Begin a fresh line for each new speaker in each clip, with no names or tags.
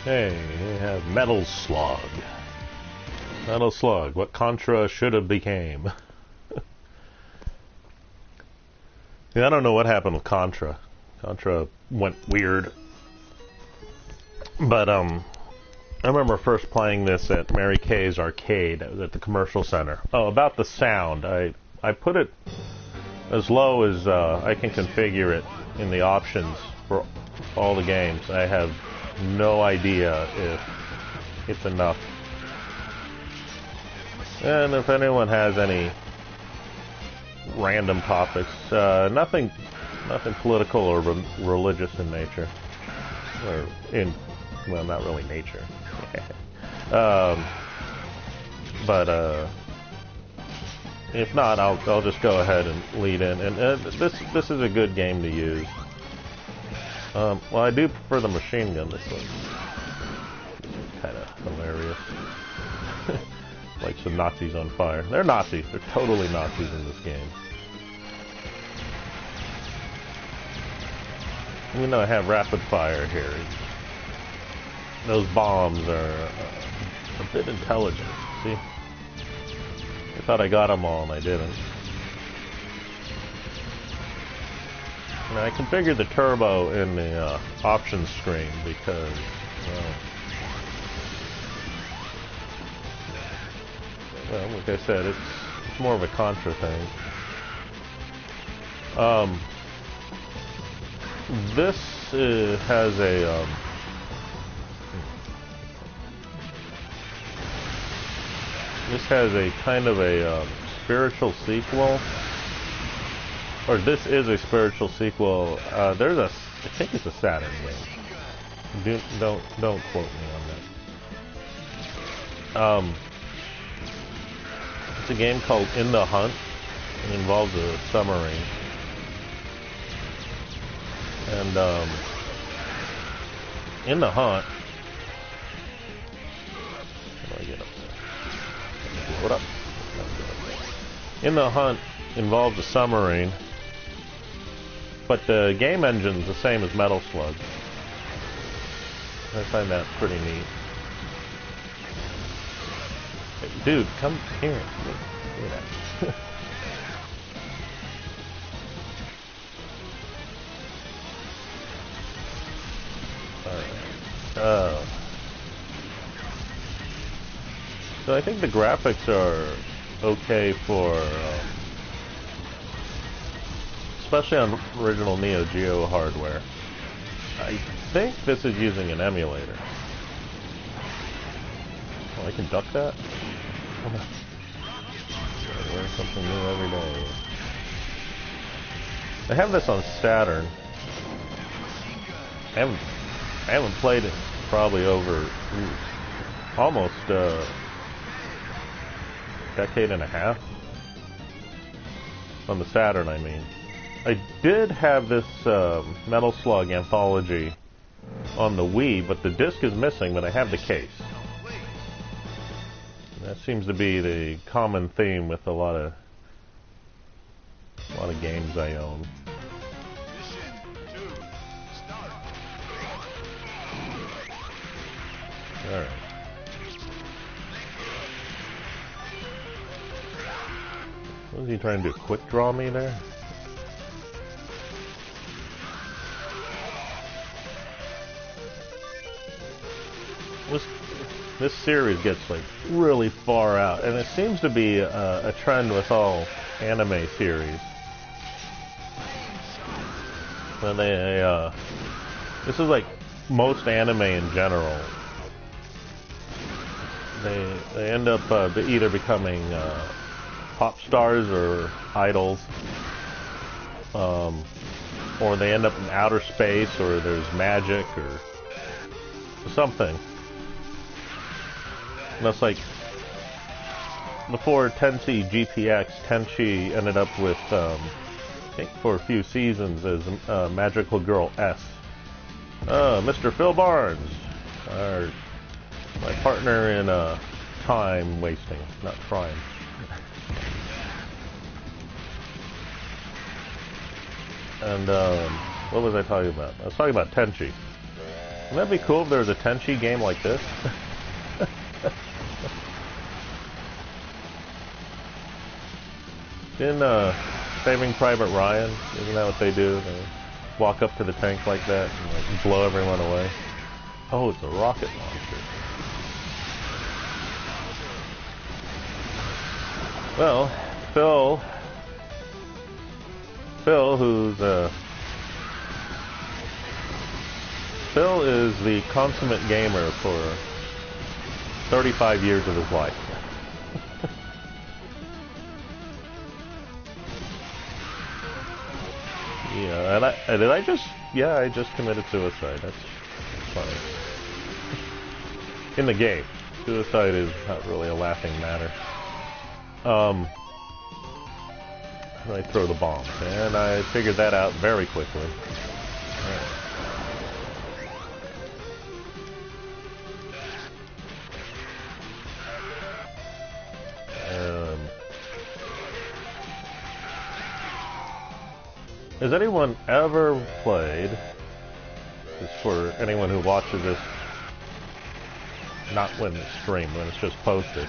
Hey, we have Metal Slug. Metal Slug, what Contra should have became. Yeah, I don't know what happened with Contra. Contra went weird. But, I remember first playing this at Mary Kay's arcade at the commercial center. Oh, about the sound. I put it as low as I can configure it in the options for all the games. I have no idea if it's enough. And if anyone has any random topics, nothing political or religious in nature, or well, not really nature. But if not, I'll just go ahead and lead in. And this is a good game to use. Well, I do prefer the machine gun. This one's kind of hilarious. Like some Nazis on fire. They're Nazis. They're totally Nazis in this game. Even though I have rapid fire here, those bombs are a bit intelligent. See? I thought I got them all and I didn't. And I configured the turbo in the options screen because, well, like I said, it's more of a Contra thing. This has a this has a kind of a spiritual sequel. Or this is a spiritual sequel. There's a, I think it's a Saturn game. Don't quote me on that. It's a game called In the Hunt. It involves a submarine. And In the Hunt. How do I get up there? Blow it up. In the Hunt involves a submarine. But the game engine's the same as Metal Slug. I find that pretty neat. Hey, dude, come here. Look at that. Alright. So I think the graphics are okay for... especially on original Neo Geo hardware. I think this is using an emulator. Oh, I can duck that? I learn something new every day. I have this on Saturn. I haven't played it probably over almost a decade and a half. On the Saturn, I mean. I did have this Metal Slug anthology on the Wii, but the disc is missing, but I have the case. That seems to be the common theme with a lot of games I own. Alright. What is he trying to do? Quick draw me there? This series gets like really far out, and it seems to be a trend with all anime series. And this is like most anime in general. They end up either becoming pop stars or idols, or they end up in outer space, or there's magic or something. And that's like before Tenchi GPX, Tenchi ended up with, I think for a few seasons, as Magical Girl S. Mr. Phil Barnes, my partner in time wasting, not crime. And what was I talking about? I was talking about Tenchi. Wouldn't that be cool if there was a Tenchi game like this? In Saving Private Ryan, isn't that what they do? They walk up to the tank like that and like, blow everyone away. Oh, it's a rocket launcher. Well, Phil is the consummate gamer for 35 years of his life. Yeah, and I just committed suicide. That's funny. In the game, suicide is not really a laughing matter. I throw the bomb, and I figured that out very quickly. Right. Has anyone ever played, just for anyone who watches this, not when it's streamed, when it's just posted,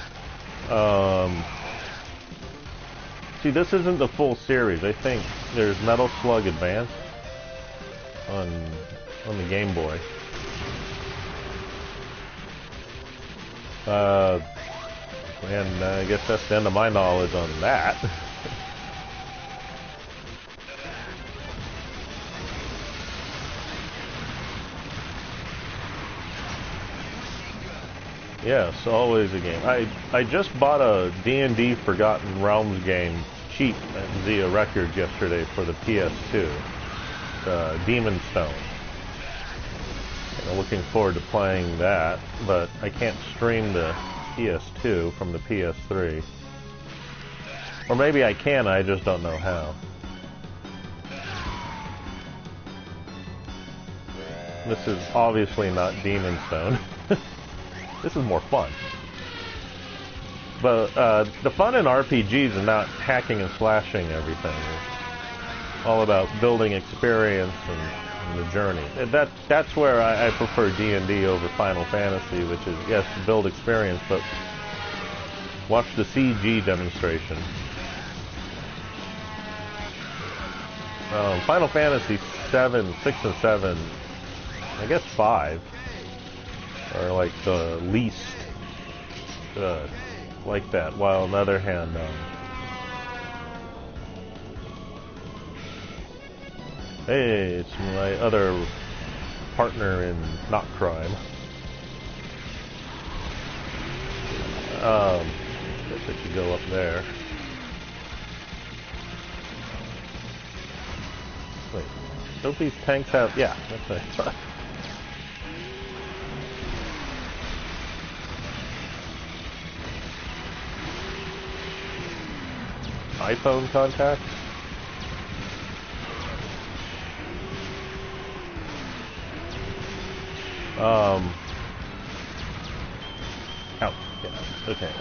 see, this isn't the full series. I think there's Metal Slug Advance on the Game Boy. And I guess that's the end of my knowledge on that. Yes, always a game. I just bought a D&D Forgotten Realms game cheap at Zia Records yesterday for the PS2. Demon Stone. I'm looking forward to playing that, but I can't stream the PS2 from the PS3. Or maybe I can, I just don't know how. This is obviously not Demon Stone. This is more fun. But the fun in RPGs is not hacking and slashing everything. It's all about building experience and the journey. That's where I prefer D&D over Final Fantasy, which is, yes, to build experience, but watch the CG demonstration. Final Fantasy 7, 6 and 7, I guess 5, are like the least like that, while on the other hand, hey, it's my other partner in Not Crime. Guess I should go up there. Wait, don't these tanks have... Yeah, that's what I thought. iPhone contacts? Ouch. Yeah. Okay.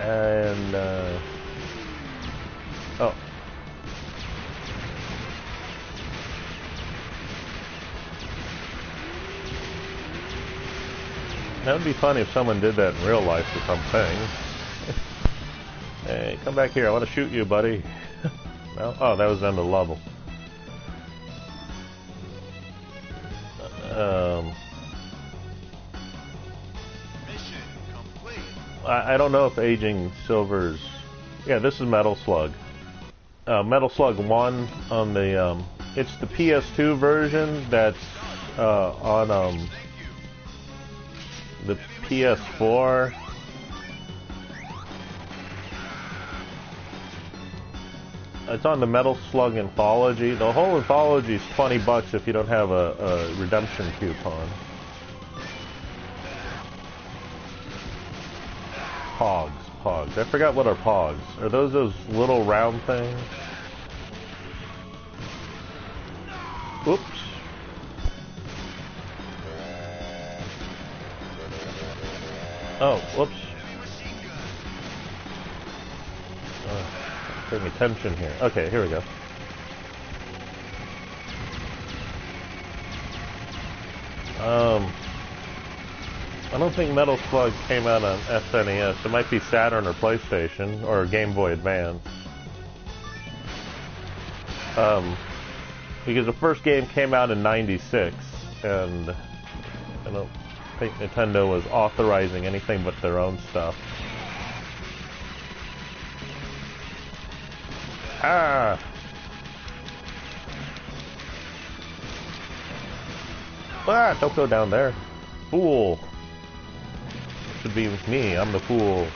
And oh. That would be funny if someone did that in real life or something. Hey, come back here. I want to shoot you, buddy. Well, oh, that was the end of the level.
Mission complete.
I don't know if Aging Silver's... Yeah, this is Metal Slug. Metal Slug 1 on the... it's the PS2 version that's on the PS4. It's on the Metal Slug Anthology. The whole anthology is $20 if you don't have a redemption coupon. Pogs. I forgot what are pogs. Are those little round things? Oops. Oh, whoops. Paying attention here. Okay, here we go. I don't think Metal Slug came out on SNES. It might be Saturn or PlayStation or Game Boy Advance. Because the first game came out in '96, and I don't think Nintendo was authorizing anything but their own stuff. Ah! Ah! Don't go down there. Fool! Should be me. I'm the fool.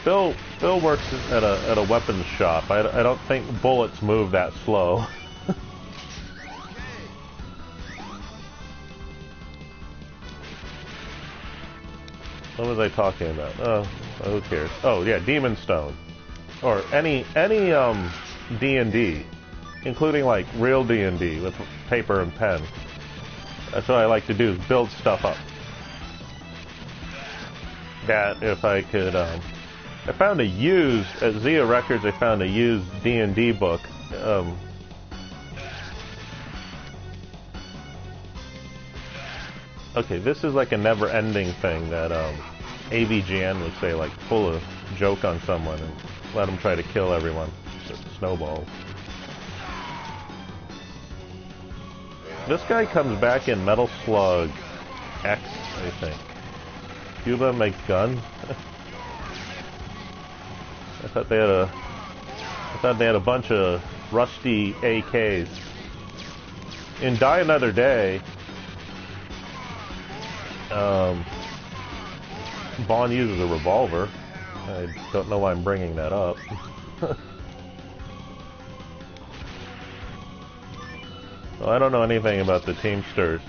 Bill works at a weapons shop. I don't think bullets move that slow. What was I talking about? Oh, who cares? Oh yeah, Demon Stone, or any D&D, including like real D&D with paper and pen. That's what I like to do, is build stuff up. That if I could, I found a used, at Zia Records I found a used D&D book. Okay, this is like a never-ending thing that AVGN would say, like pull a joke on someone and let them try to kill everyone. Snowballs. This guy comes back in Metal Slug X, I think. Cuba makes guns. I thought they had a bunch of rusty AKs. In Die Another Day, Vaughn uses a revolver. I don't know why I'm bringing that up. Well, I don't know anything about the Teamsters.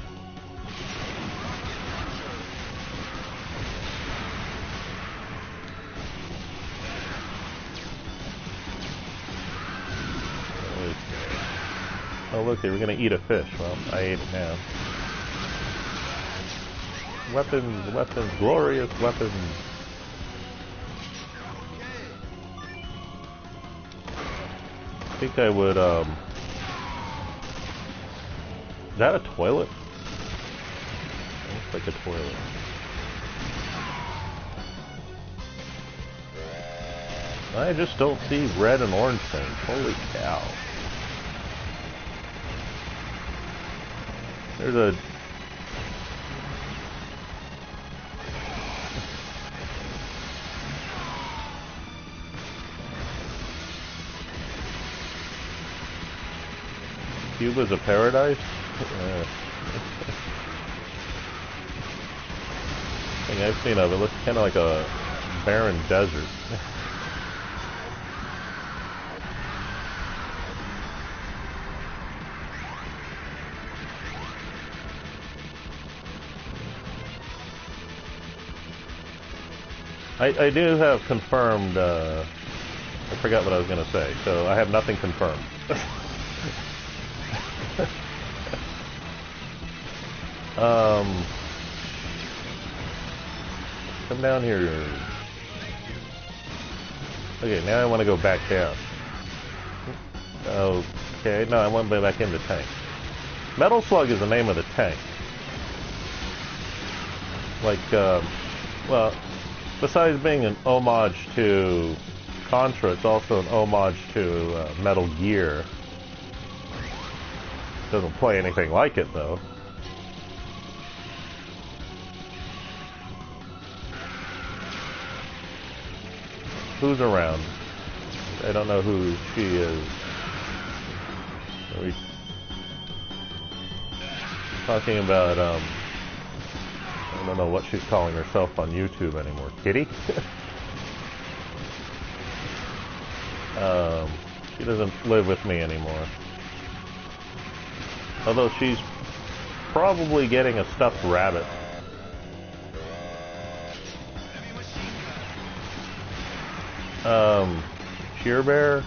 Oh look, they were gonna eat a fish. Well, I ate it now. Weapons, weapons, glorious weapons. I think I would, is that a toilet? It looks like a toilet. I just don't see red and orange things. Holy cow. There's a... Cuba's a paradise? Thing I've seen of it looks kind of like a barren desert. I do have confirmed, I forgot what I was going to say, so I have nothing confirmed. Come down here. Okay, now I want to go back down. Okay, no, I want to go back in the tank. Metal Slug is the name of the tank. Like, well, besides being an homage to Contra, it's also an homage to Metal Gear. Doesn't play anything like it, though. Who's around? I don't know who she is. Are we talking about, I don't know what she's calling herself on YouTube anymore. Kitty? She doesn't live with me anymore. Although she's probably getting a stuffed rabbit. Cheer Bear?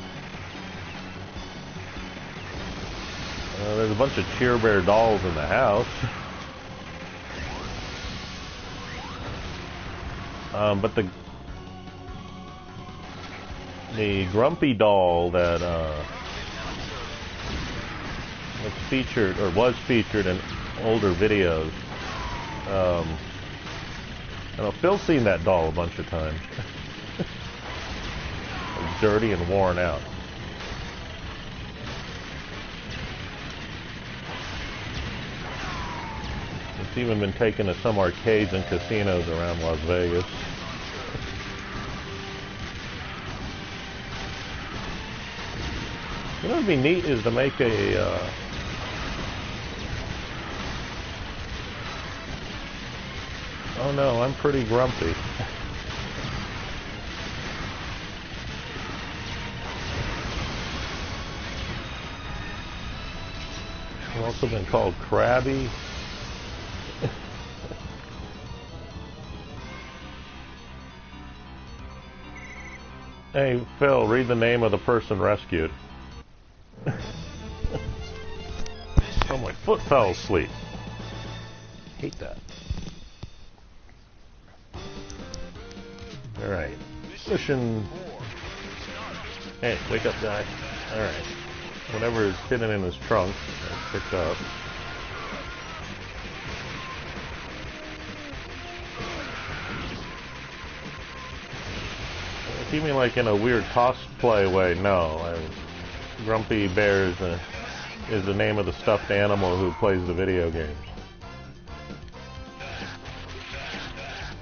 There's a bunch of Cheer Bear dolls in the house. But the grumpy doll that It's featured, or was featured in older videos. I know Phil's seen that doll a bunch of times. It's dirty and worn out. It's even been taken to some arcades and casinos around Las Vegas. You know what would be neat is to make a oh no, I'm pretty grumpy. I've also been called crabby. Hey, Phil, read the name of the person rescued. Oh, my foot fell asleep. Hate that. Alright. Mission. Hey, wake up, guy. Alright. Whatever is hidden in his trunk, I'll pick up. If you mean like in a weird cosplay way, no. Grumpy Bear is the name of the stuffed animal who plays the video games.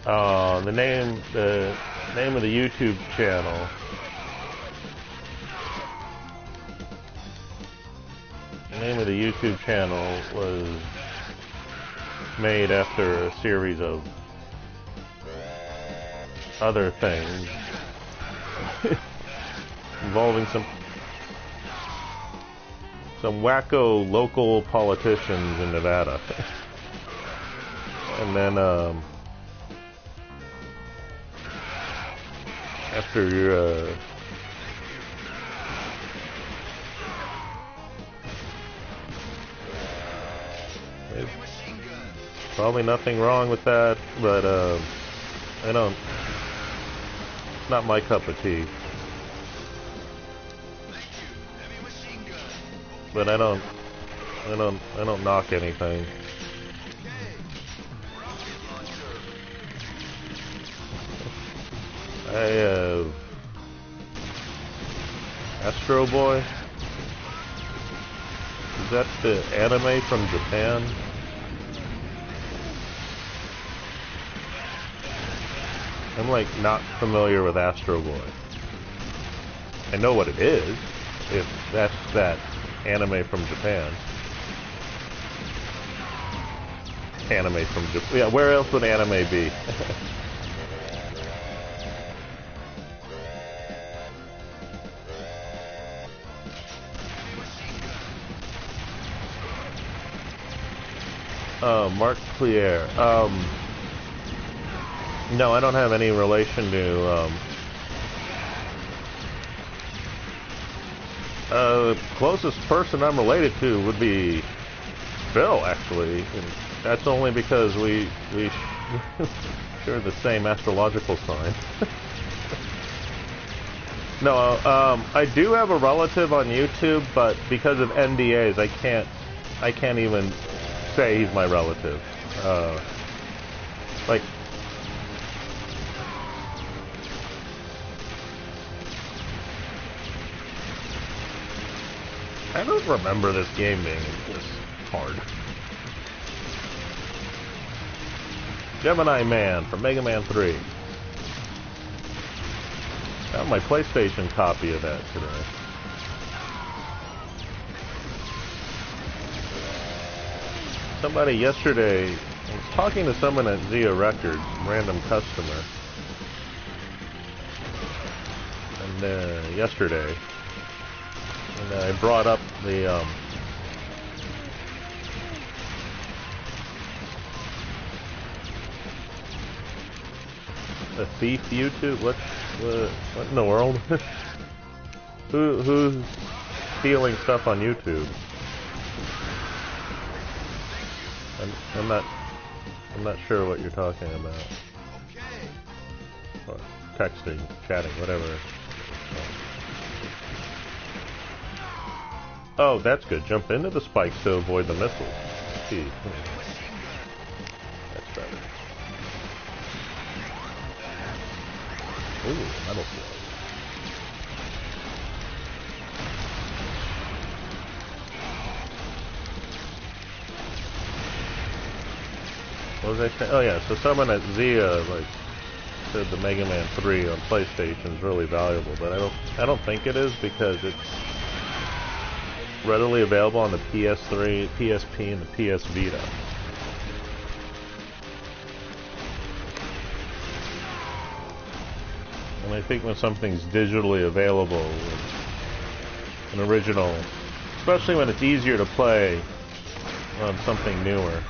The name of the YouTube channel. The name of the YouTube channel was made after a series of other things involving some wacko local politicians in Nevada. And then after probably nothing wrong with that, but I don't. It's not my cup of tea. But I don't knock anything. Astro Boy? Is that the anime from Japan? I'm like not familiar with Astro Boy. I know what it is, if that's that anime from Japan. Anime from Japan. Yeah, where else would anime be? Mark Clear. No, I don't have any relation to, closest person I'm related to would be Phil, actually. And that's only because we share the same astrological sign. No, I do have a relative on YouTube, but because of NDAs, I can't even say he's my relative. Like, I don't remember this game being this hard. Gemini Man from Mega Man 3. Got my PlayStation copy of that today. Somebody yesterday, I was talking to someone at Zia Records, random customer, and yesterday, and I brought up the thief YouTube. What in the world? Who's stealing stuff on YouTube? I'm not sure what you're talking about. Or texting, chatting, whatever. Oh, that's good. Jump into the spikes to avoid the missiles. Gee, that's better. Ooh, metal slug. What was I saying? Oh yeah, so someone at Zia like said the Mega Man 3 on PlayStation is really valuable, but I don't think it is because it's readily available on the PS3, PSP, and the PS Vita. And I think when something's digitally available, an original, especially when it's easier to play on something newer.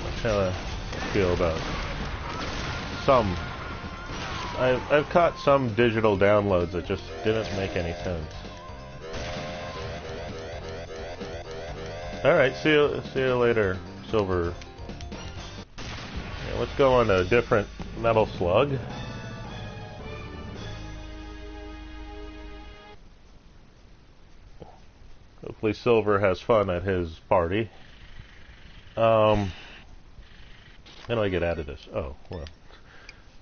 That's how I feel about some. I've caught some digital downloads that just didn't make any sense. Alright, see you later, Silver. Yeah, let's go on a different Metal Slug. Hopefully Silver has fun at his party. How do I get out of this? Oh, well.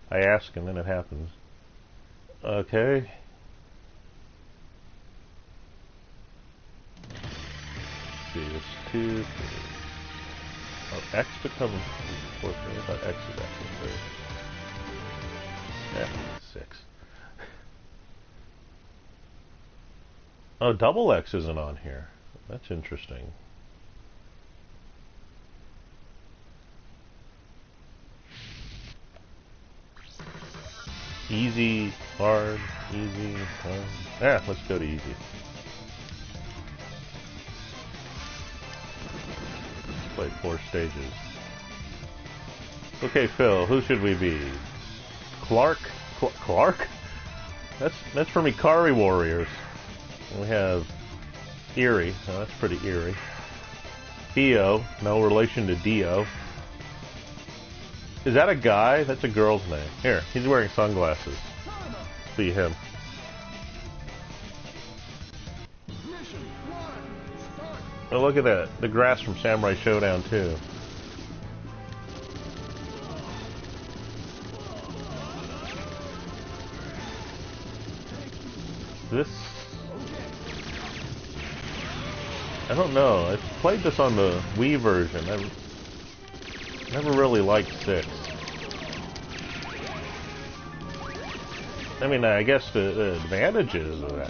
I ask and then it happens. Okay. Let's see, it's 2, 3. Oh, X becomes 4, 3. I thought X is actually 3. Yeah, 6. Oh, double X isn't on here. That's interesting. Easy, hard, easy, hard. Yeah, let's go to easy. Let's play 4 stages. Okay, Phil, who should we be? Clark? Clark? That's from Ikari Warriors. We have Eerie. Oh, that's pretty eerie. Dio, no relation to Dio. Is that a guy? That's a girl's name. Here, he's wearing sunglasses. See him. Oh, look at that. The grass from Samurai Showdown 2. This... I don't know. I played this on the Wii version. I never really liked 6. I mean, I guess the advantages of that,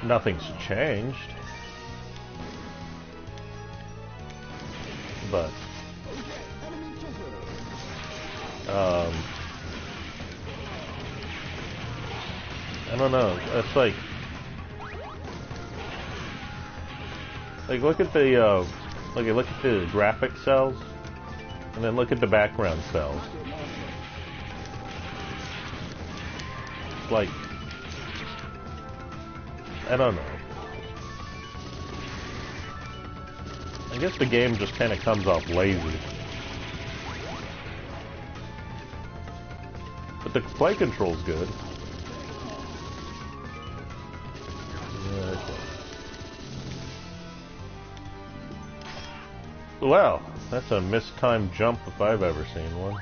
nothing's changed. But, I don't know. It's like look at the, look at the graphic cells, and then look at the background cells. Like, I don't know. I guess the game just kind of comes off lazy. But the play control's good. Wow, that's a mistimed jump if I've ever seen one.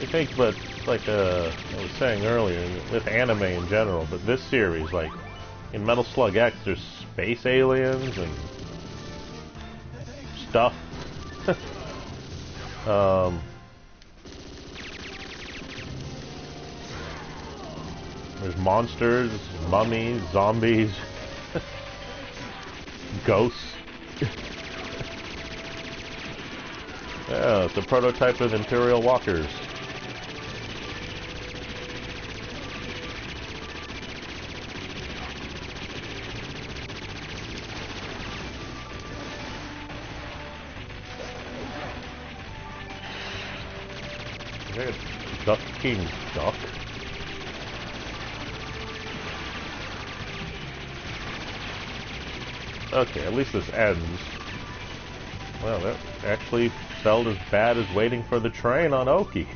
I think, but like I was saying earlier, with anime in general, but this series, like in Metal Slug X, there's space aliens and stuff. There's monsters, mummies, zombies, ghosts. Yeah, it's a prototype of Imperial walkers. Duck King Duck. Okay, at least this ends. Well, that actually felt as bad as waiting for the train on Oki.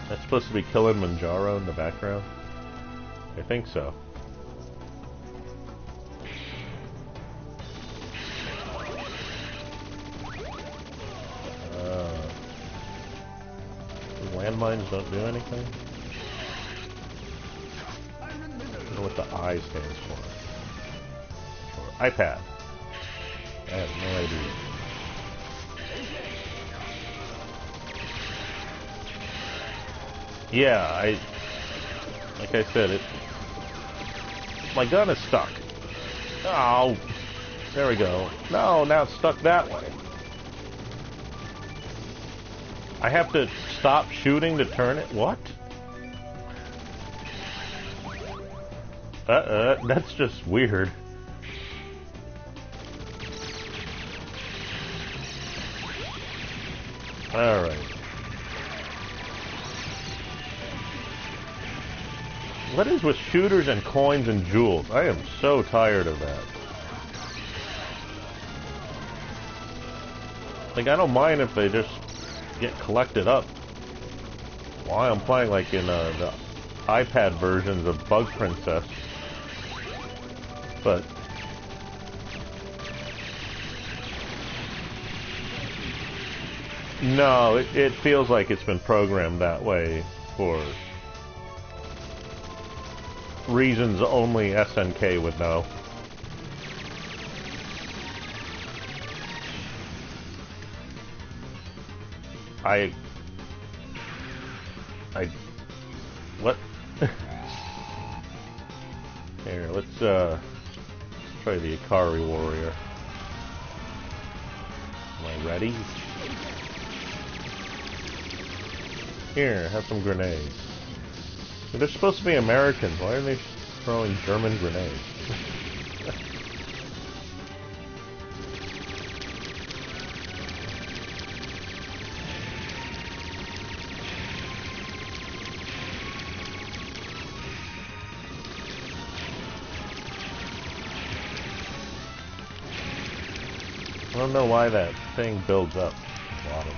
That's supposed to be Kilimanjaro in the background? I think so. Landmines don't do anything? I don't know what the I stands for. Or iPad. I have no idea. Yeah, like I said, my gun is stuck. Oh, there we go. No, now it's stuck that way. I have to stop shooting to turn it? What? That's just weird. Alright. What is with shooters and coins and jewels? I am so tired of that. Like, I don't mind if they just get collected up while I'm playing, like in the iPad versions of Bug Princess. But no, it feels like it's been programmed that way for reasons only SNK would know. What? Here, let's try the Ikari Warrior. Am I ready? Here, have some grenades. They're supposed to be Americans. Why are they throwing German grenades? I don't know why that thing builds up at the bottom.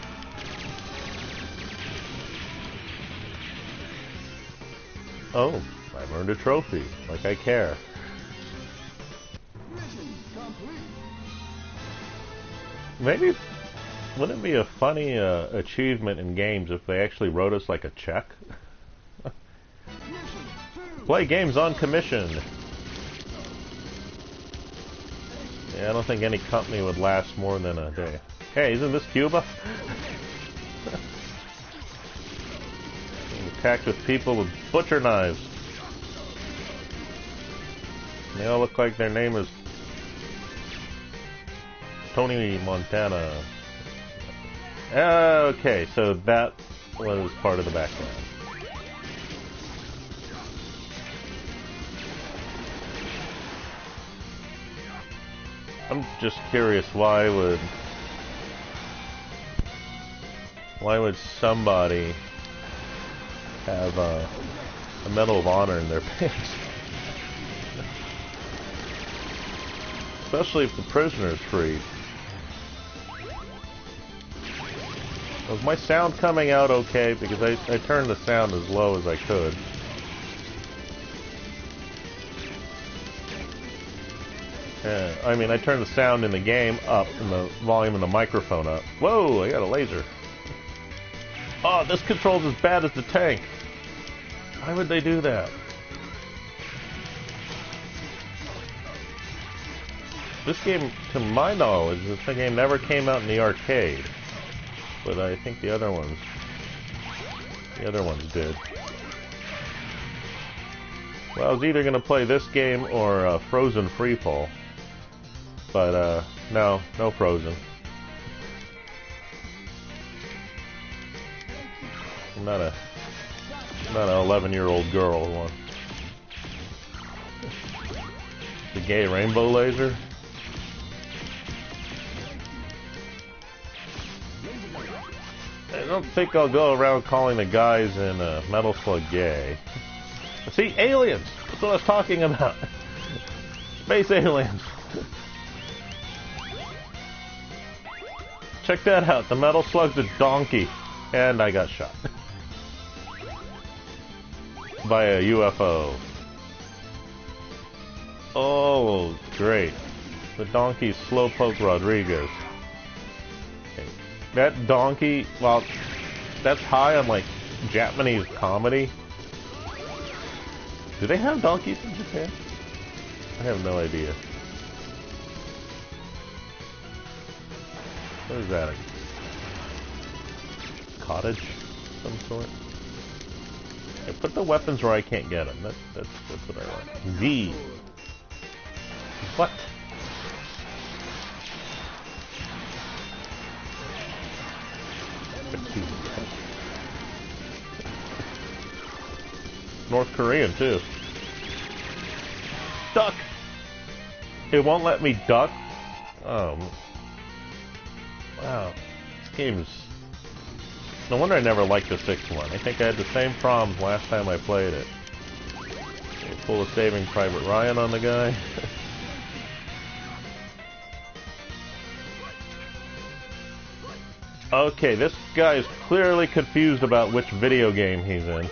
Oh, I've earned a trophy. Like I care.
Mission complete.
Maybe, wouldn't it be a funny achievement in games if they actually wrote us like a check? Play games on commission. Yeah, I don't think any company would last more than a day. Hey, isn't this Cuba? Attacked with people with butcher knives. They all look like their name is Tony Montana. Okay, so that was part of the background. I'm just curious, why would somebody have a Medal of Honor in their pants? Especially if the prisoner is freed. Was my sound coming out okay? Because I turned the sound as low as I could. I mean, I turned the sound in the game up and the volume in the microphone up. Whoa, I got a laser. Oh, this control's as bad as the tank. Why would they do that? This game, to my knowledge, this game never came out in the arcade. But I think the other ones did. Well, I was either going to play this game or Frozen Freefall. But, no Frozen. I'm not an 11-year-old girl who wants the gay rainbow laser. I don't think I'll go around calling the guys in Metal Slug gay. See, aliens! That's what I was talking about. Space aliens! Check that out. The metal slug's a donkey. And I got shot. By a UFO. Oh, great. The donkey's Slowpoke Rodriguez. Okay. That donkey, well, that's high on, like, Japanese comedy. Do they have donkeys in Japan? I have no idea. What is that? A cottage of some sort? Okay, put the weapons where I can't get them. That's what I want. V. What? North Korean, too. Duck! It won't let me duck? Oh. Wow. This game's... No wonder I never liked the 6th one. I think I had the same problems last time I played it. Pull a Saving Private Ryan on the guy. Okay, this guy is clearly confused about which video game he's in.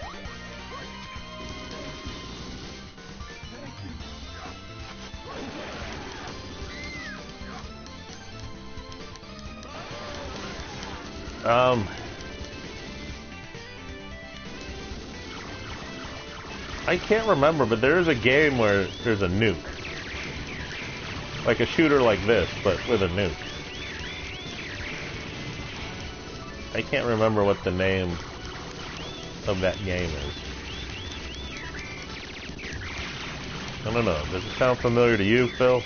I can't remember, but there is a game where there's a nuke. Like a shooter like this, but with a nuke. I can't remember what the name of that game is. I don't know. Does it sound familiar to you, Phil?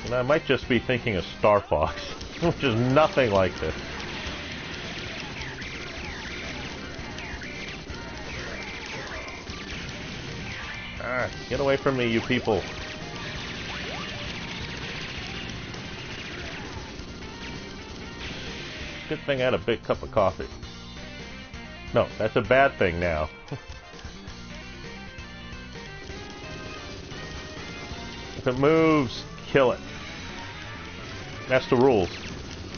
And I might just be thinking of Star Fox, which is nothing like this. Ah, get away from me, you people. Good thing I had a big cup of coffee. No, that's a bad thing now. If it moves, kill it. That's the rules.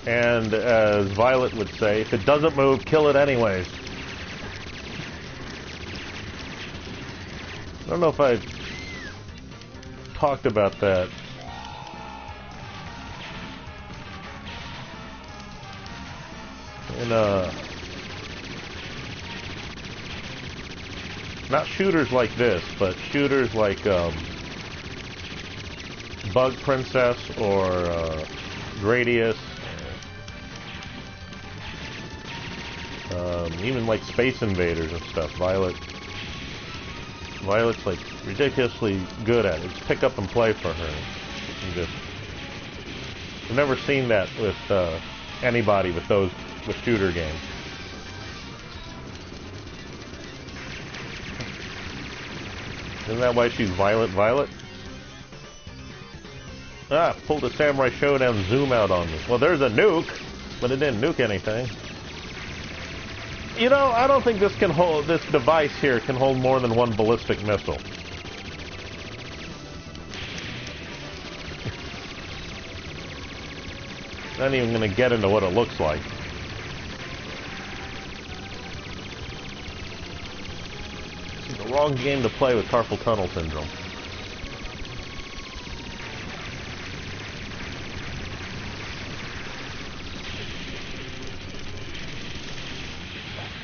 And as Violet would say, if it doesn't move, kill it anyways. I don't know if I talked about that. In not shooters like this, but shooters like Bug Princess or Gradius, even like Space Invaders and stuff. Violet's like ridiculously good at it. It's pick up and play for her. I've never seen that with anybody with shooter games. Isn't that why she's Violet? Ah, pulled a Samurai Showdown zoom out on me. Well, there's a nuke, but it didn't nuke anything. You know, I don't think this device here can hold more than one ballistic missile. Not even going to get into what it looks like. This is the wrong game to play with carpal tunnel syndrome.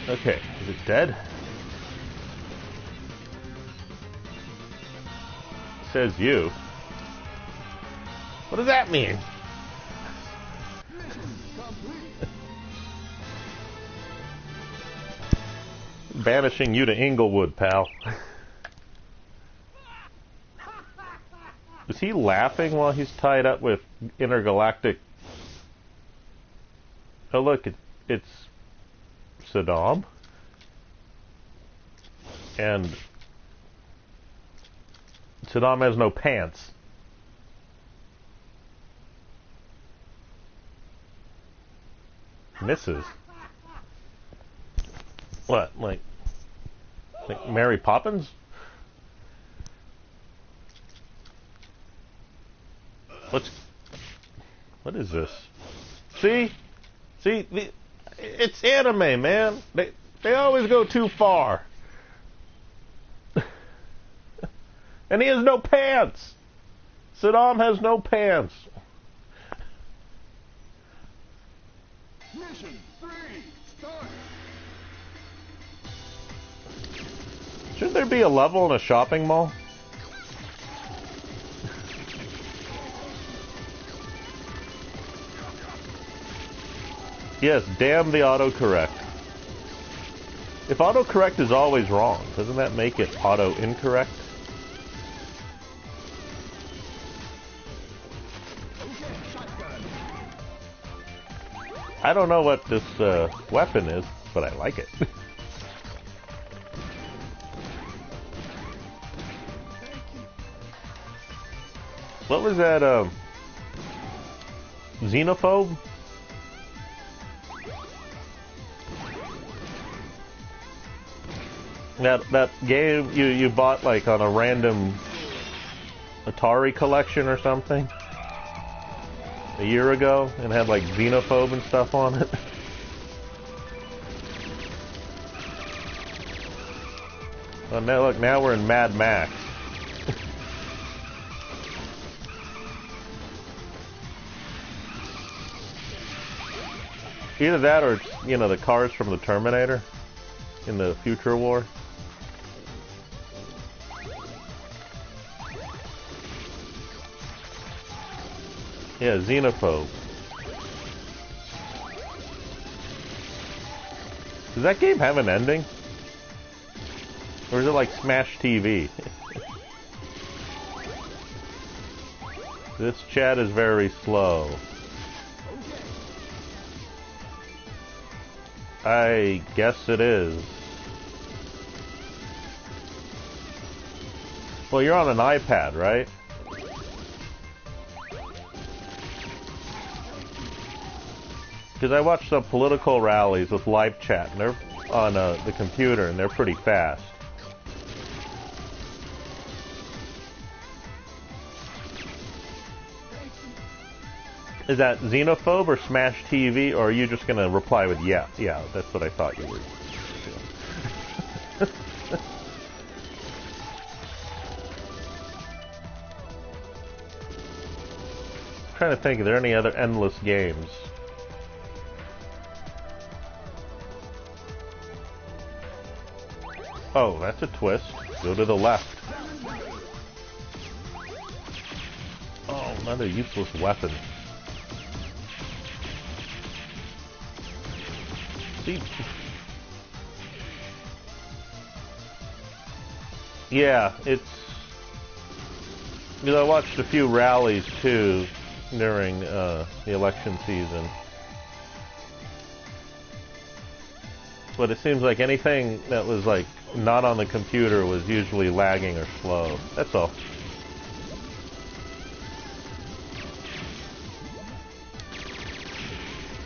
Okay, is it dead? It says you. What does that mean? Banishing you to Inglewood, pal. Is he laughing while he's tied up with intergalactic... Oh look, it's Saddam. And Saddam has no pants. Misses. What, like Mary Poppins? What is this? See? See? It's anime, man. They always go too far. And he has no pants. Saddam has no pants.
Mission 3, start.
Shouldn't there be a level in a shopping mall? Yes, damn the autocorrect. If autocorrect is always wrong, doesn't that make it auto-incorrect? I don't know what this weapon is, but I like it. What was that, xenophobe? That game you bought like on a random Atari collection or something a year ago and had like xenophobe and stuff on it. Well, now look, now we're in Mad Max. Either that or, you know, the cars from the Terminator in the Future War. Yeah, xenophobe. Does that game have an ending? Or is it like Smash TV? This chat is very slow. I guess it is. Well, you're on an iPad, right? Because I watch some political rallies with live chat, and they're on the computer, and they're pretty fast. Is that xenophobe or Smash TV, or are you just going to reply with yeah? Yeah, that's what I thought you were doing. I'm trying to think, are there any other endless games? Oh, that's a twist. Go to the left. Oh, another useless weapon. See? Yeah, it's... Because I watched a few rallies, too, during the election season. But it seems like anything that was, like, not on the computer was usually lagging or slow. That's all.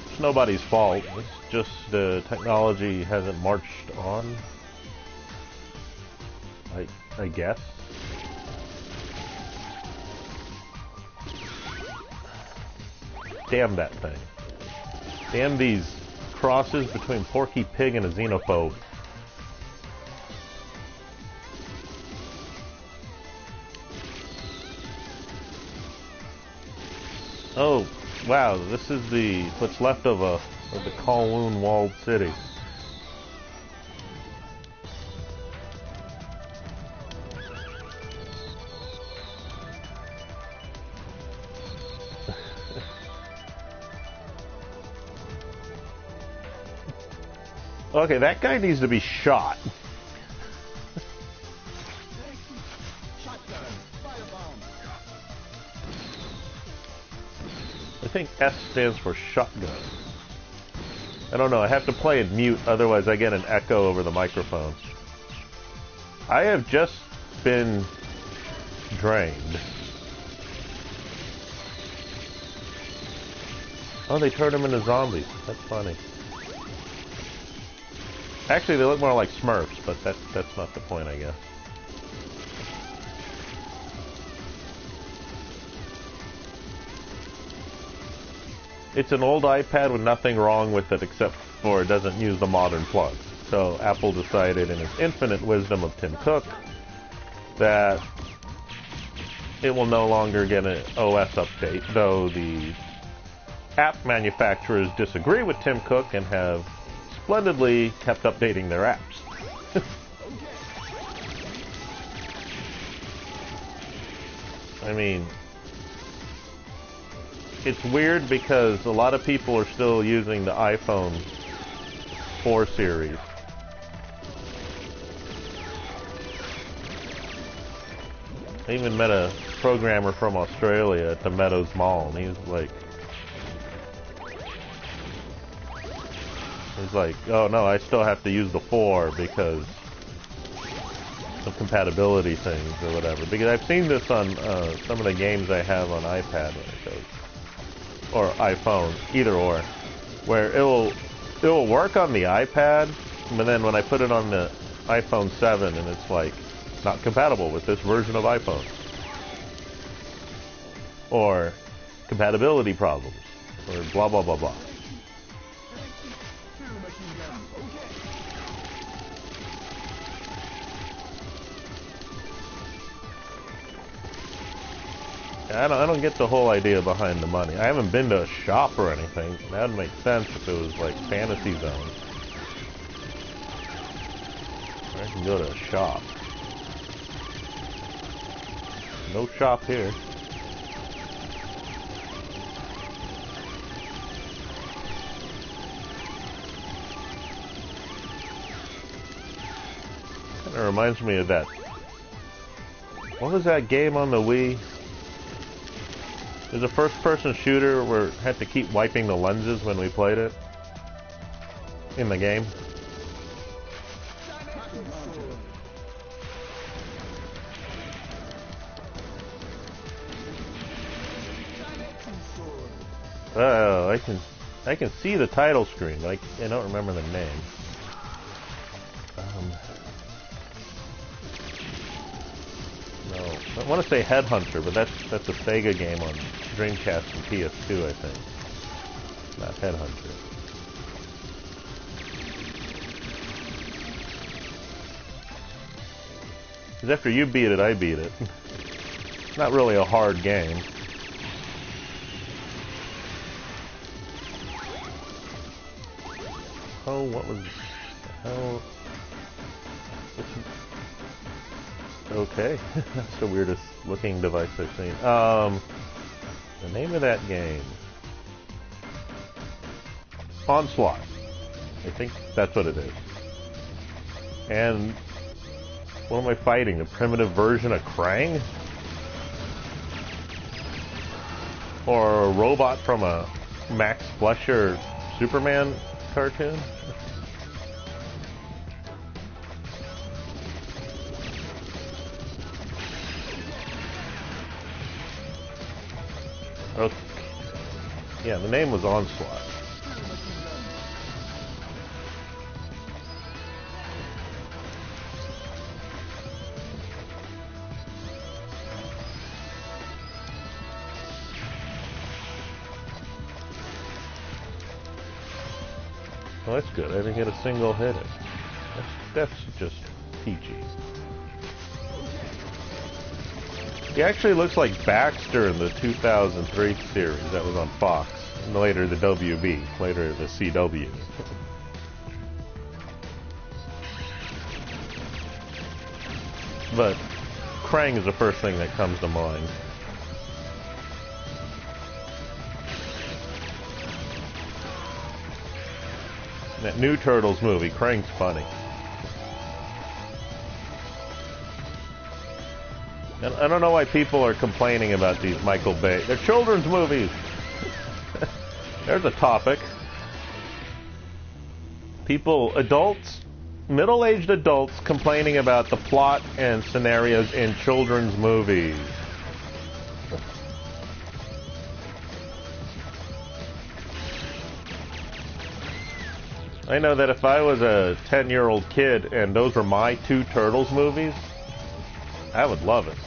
It's nobody's fault. It's just the technology hasn't marched on. I guess. Damn that thing. Damn these crosses between Porky Pig and a xenophobe. Oh, wow, this is the what's left of the Kowloon walled city. Okay, that guy needs to be shot. I think S stands for shotgun. I don't know, I have to play in mute, otherwise I get an echo over the microphone. I have just been drained. Oh, they turned them into zombies. That's funny. Actually, they look more like Smurfs, but that's not the point, I guess. It's an old iPad with nothing wrong with it except for it doesn't use the modern plugs. So Apple decided in its infinite wisdom of Tim Cook that it will no longer get an OS update, though the app manufacturers disagree with Tim Cook and have splendidly kept updating their apps. I mean, it's weird because a lot of people are still using the iPhone 4 series. I even met a programmer from Australia at the Meadows Mall, and he's like, oh no, I still have to use the 4 because of compatibility things or whatever. Because I've seen this on some of the games I have on iPad or iPhone, either or, where it will work on the iPad, but then when I put it on the iPhone 7, and it's like not compatible with this version of iPhone, or compatibility problems, or blah blah blah blah. I don't get the whole idea behind the money. I haven't been to a shop or anything. That would make sense if it was like Fantasy Zone. I can go to a shop. No shop here. Kind of reminds me of that. What was that game on the Wii? There's a first-person shooter where I had to keep wiping the lenses when we played it in the game. Oh, I can see the title screen, but I don't remember the name. No, I want to say Headhunter, but that's a Sega game on Dreamcast and PS2, I think. Not Headhunter. Because after you beat it, I beat it. Not really a hard game. Oh, what was the hell? Okay, that's the weirdest looking device I've seen. The name of that game. Onslaught. I think that's what it is. And what am I fighting? A primitive version of Krang? Or a robot from a Max Fleischer Superman cartoon? Okay. Yeah, the name was Onslaught. Well, that's good. I didn't get a single hit. That's just peachy. He actually looks like Baxter in the 2003 series that was on Fox. And later the WB, later the CW. But Krang is the first thing that comes to mind. That new Turtles movie, Krang's funny. And I don't know why people are complaining about these Michael Bay. They're children's movies. There's a topic. People, adults, middle-aged adults complaining about the plot and scenarios in children's movies. I know that if I was a 10-year-old kid and those were my two Turtles movies, I would love it.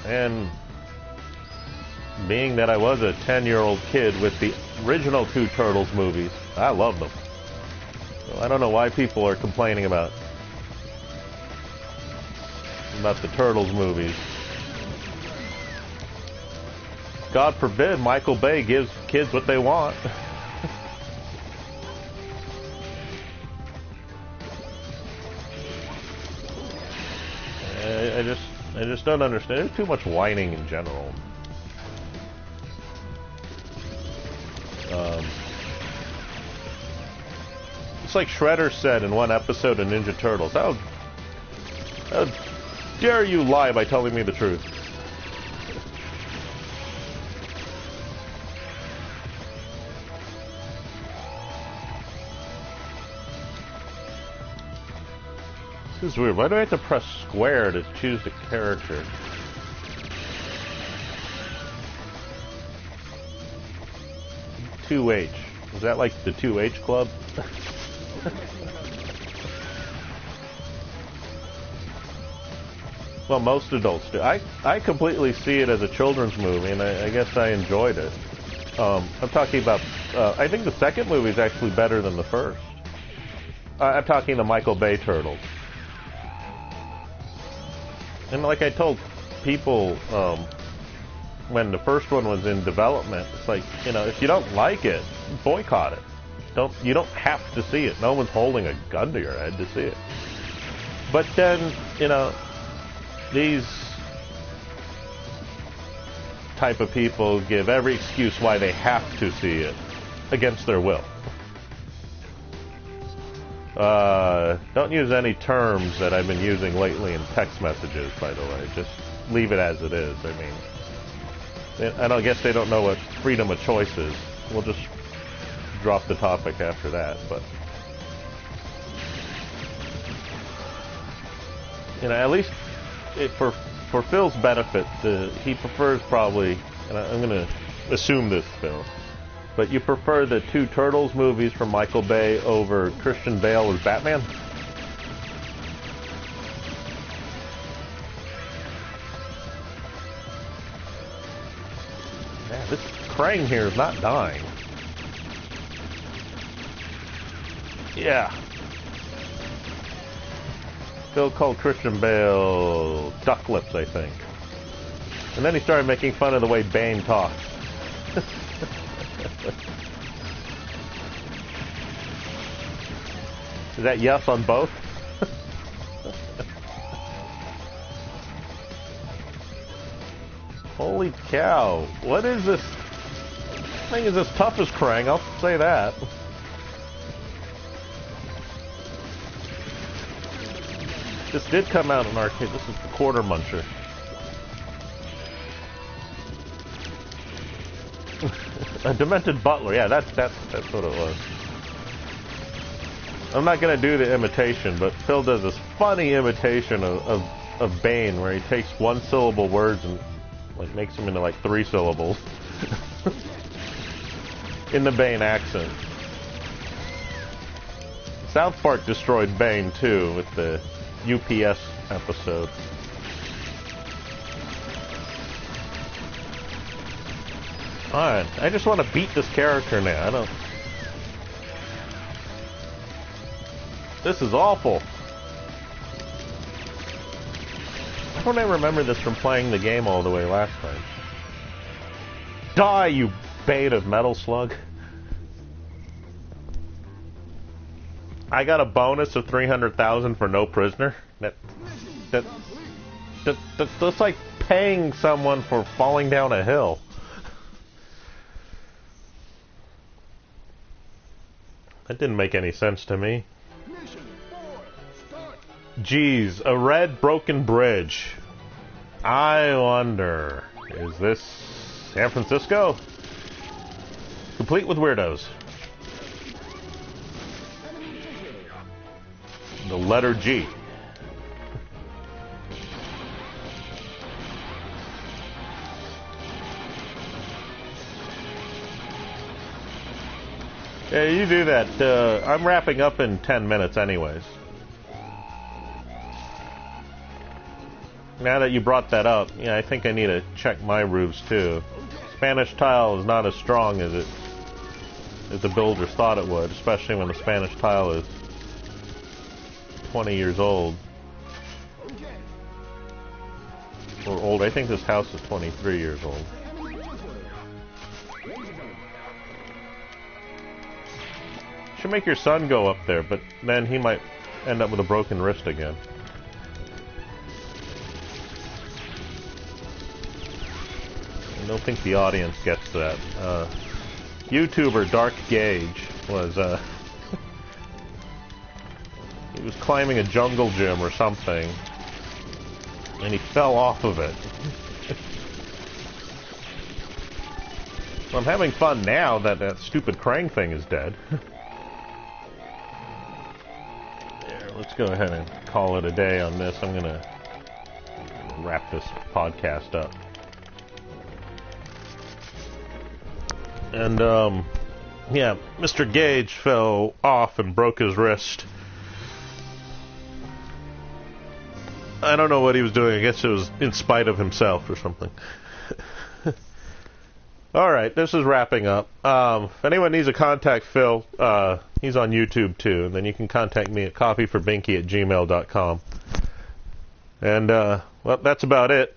And being that I was a 10-year-old kid with the original two Turtles movies, I love them. So I don't know why people are complaining about the Turtles movies. God forbid Michael Bay gives kids what they want. I just don't understand. There's too much whining in general. It's like Shredder said in one episode of Ninja Turtles. How dare you lie by telling me the truth? This is weird. Why do I have to press square to choose the character? (2H). Is that like the 2H club? Well, most adults do. I completely see it as a children's movie, and I guess I enjoyed it. I'm talking about... I think the second movie is actually better than the first. I'm talking the Michael Bay Turtles. And like I told people when the first one was in development, it's like, you know, if you don't like it, boycott it. You don't have to see it. No one's holding a gun to your head to see it. But then, you know, these type of people give every excuse why they have to see it against their will. Don't use any terms that I've been using lately in text messages, by the way. Just leave it as it is. I mean, I guess they don't know what freedom of choice is. We'll just drop the topic after that, but... You know, at least for Phil's benefit, he prefers probably, and I'm going to assume this, Phil, but you prefer the two Turtles movies from Michael Bay over Christian Bale as Batman? Man, this Krang here is not dying. Yeah. Phil called Christian Bale duck lips, I think. And then he started making fun of the way Bane talks. Is that yes on both? Holy cow. What is this? This thing is as tough as Krang, I'll say that. This did come out in arcade. This is the Quarter Muncher. A demented butler. Yeah, that's what it was. I'm not gonna do the imitation, but Phil does this funny imitation of Bane, where he takes one-syllable words and like makes them into like 3 syllables in the Bane accent. South Park destroyed Bane too with the UPS episode. Alright, I just want to beat this character now. I don't... This is awful. Why don't I remember this from playing the game all the way last time? Die, you bait of Metal Slug. I got a bonus of 300,000 for no prisoner. That's like paying someone for falling down a hill. That didn't make any sense to me. Geez, a red broken bridge. I wonder, is this San Francisco? Complete with weirdos. The letter G. Yeah, you do that. I'm wrapping up in 10 minutes anyways. Now that you brought that up, yeah, I think I need to check my roofs too. Spanish tile is not as strong as the builders thought it would, especially when the Spanish tile is 20 years old. Or older. I think this house is 23 years old. Should make your son go up there, but then he might end up with a broken wrist again. I don't think the audience gets that. YouTuber Dark Gage was he was climbing a jungle gym or something, and he fell off of it. So I'm having fun now that that stupid Krang thing is dead. There, let's go ahead and call it a day on this. I'm gonna wrap this podcast up. And, yeah, Mr. Gage fell off and broke his wrist. I don't know what he was doing. I guess it was in spite of himself or something. Alright, this is wrapping up. If anyone needs to contact Phil, he's on YouTube too. And then you can contact me at coffeeforbinky@gmail.com. And, well, that's about it.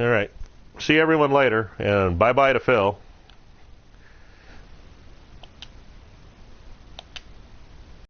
Alright. See everyone later, and bye-bye to Phil.